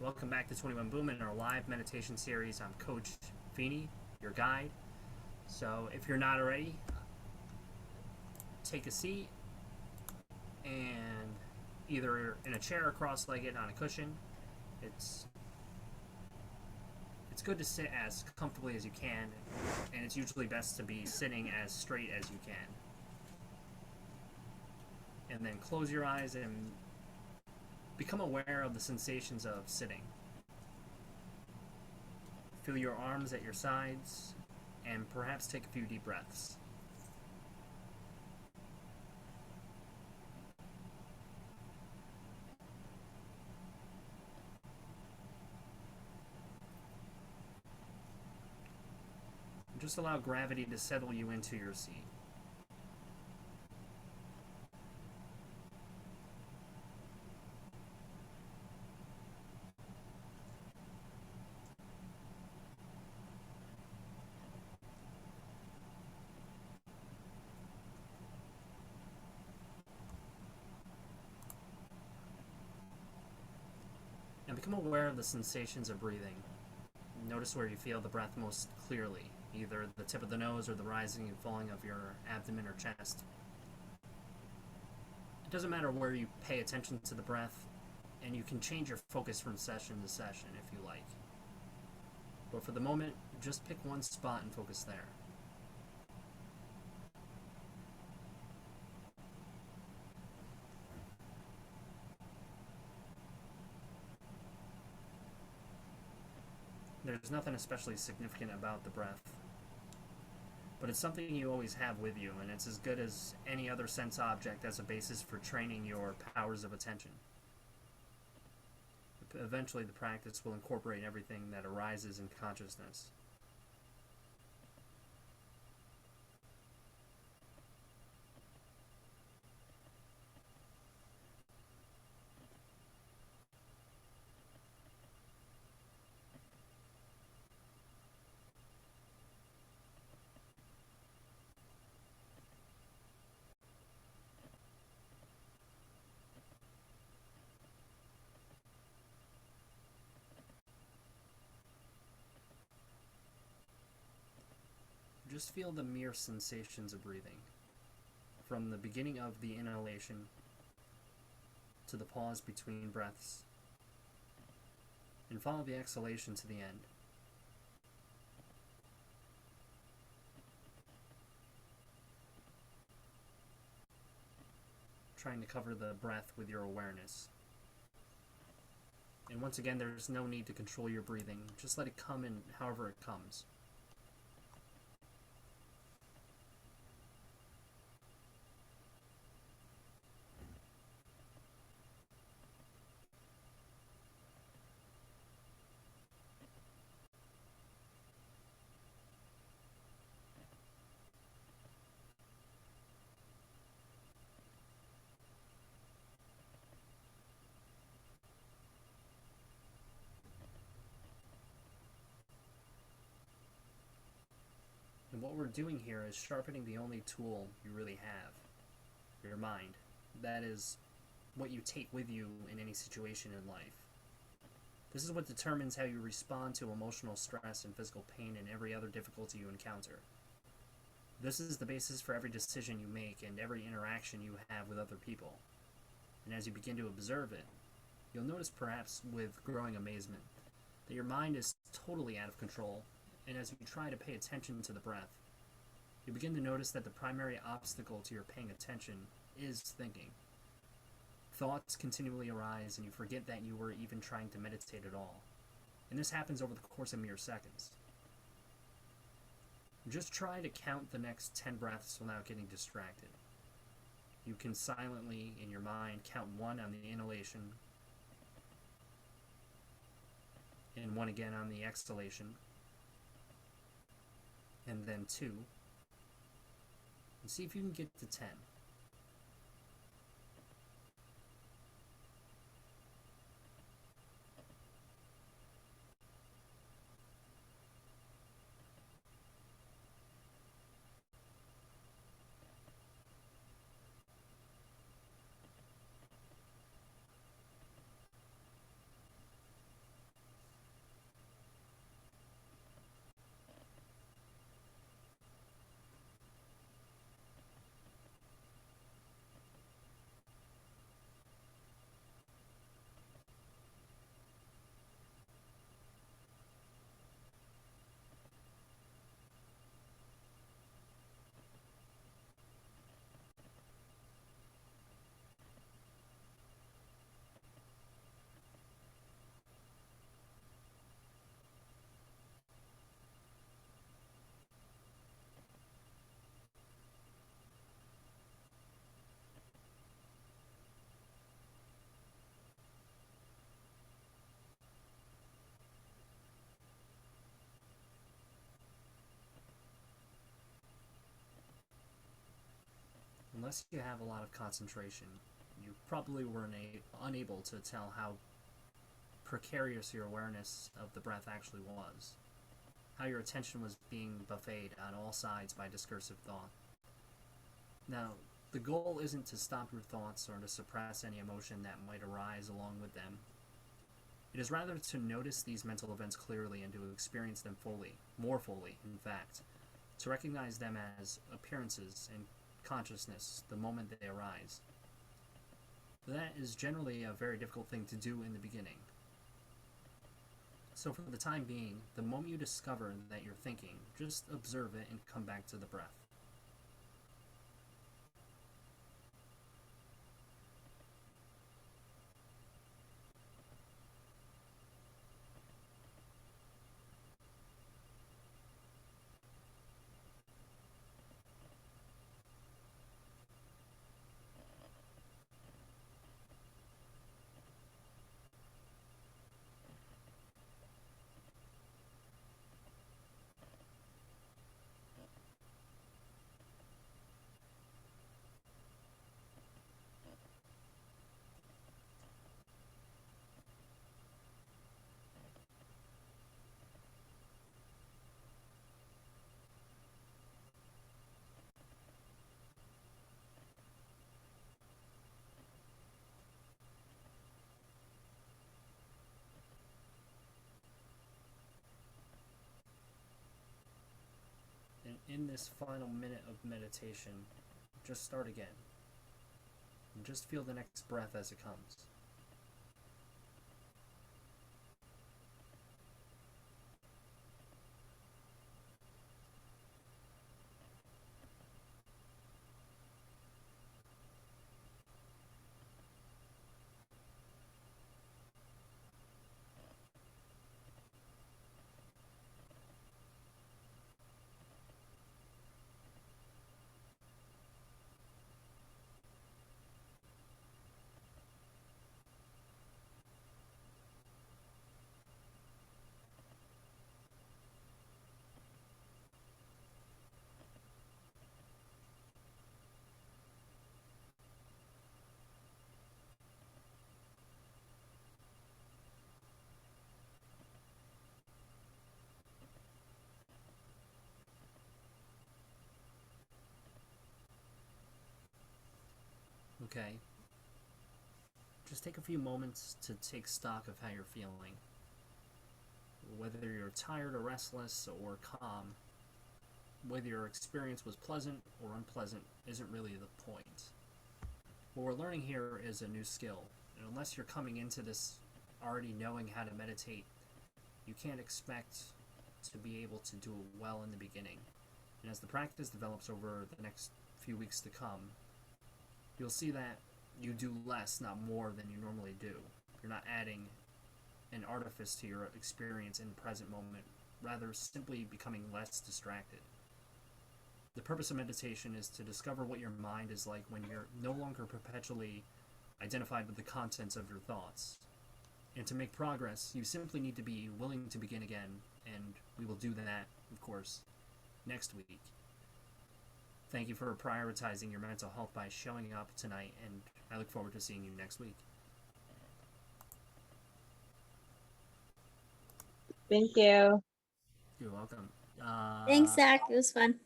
Welcome back to 21 Boom in our live meditation series. I'm Coach Feeney, your guide. So if you're not already, take a seat and either in a chair or cross-legged on a cushion. It's good to sit as comfortably as you can, and it's usually best to be sitting as straight as you can. And then close your eyes and become aware of the sensations of sitting. Feel your arms at your sides and perhaps take a few deep breaths. Just allow gravity to settle you into your seat. And become aware of the sensations of breathing. Notice where you feel the breath most clearly, either the tip of the nose or the rising and falling of your abdomen or chest. It doesn't matter where you pay attention to the breath, and you can change your focus from session to session if you like. But for the moment, just pick one spot and focus there. There's nothing especially significant about the breath, but it's something you always have with you, and it's as good as any other sense object as a basis for training your powers of attention. Eventually, the practice will incorporate everything that arises in consciousness. Just feel the mere sensations of breathing, from the beginning of the inhalation to the pause between breaths, and follow the exhalation to the end. Trying to cover the breath with your awareness. And once again, there's no need to control your breathing. Just let it come in however it comes. And what we're doing here is sharpening the only tool you really have, your mind. That is what you take with you in any situation in life. This is what determines how you respond to emotional stress and physical pain and every other difficulty you encounter. This is the basis for every decision you make and every interaction you have with other people. And as you begin to observe it, you'll notice, perhaps with growing amazement, that your mind is totally out of control. And as you try to pay attention to the breath, you begin to notice that the primary obstacle to your paying attention is thinking. Thoughts continually arise, and you forget that you were even trying to meditate at all. And this happens over the course of mere seconds. Just try to count the next 10 breaths without getting distracted. You can silently, in your mind, count 1 on the inhalation, and 1 again on the exhalation, and then 2, and see if you can get to 10. unless you have a lot of concentration, you probably were unable to tell how precarious your awareness of the breath actually was, how your attention was being buffeted on all sides by discursive thought. Now, the goal isn't to stop your thoughts or to suppress any emotion that might arise along with them. It is rather to notice these mental events clearly and to experience them fully, more fully, in fact, to recognize them as appearances in consciousness the moment they arise. That is generally a very difficult thing to do in the beginning. So for the time being, the moment you discover that you're thinking, just observe it and come back to the breath. And in this final minute of meditation, just start again. And just feel the next breath as it comes. Okay? Just take a few moments to take stock of how you're feeling. Whether you're tired or restless or calm, whether your experience was pleasant or unpleasant isn't really the point. What we're learning here is a new skill, and unless you're coming into this already knowing how to meditate, you can't expect to be able to do it well in the beginning. And as the practice develops over the next few weeks to come, you'll see that you do less, not more, than you normally do. You're not adding an artifice to your experience in the present moment, rather simply becoming less distracted. The purpose of meditation is to discover what your mind is like when you're no longer perpetually identified with the contents of your thoughts. And to make progress, you simply need to be willing to begin again, and we will do that, of course, next week. Thank you for prioritizing your mental health by showing up tonight, and I look forward to seeing you next week. Thank you. You're welcome. Thanks, Zach. It was fun.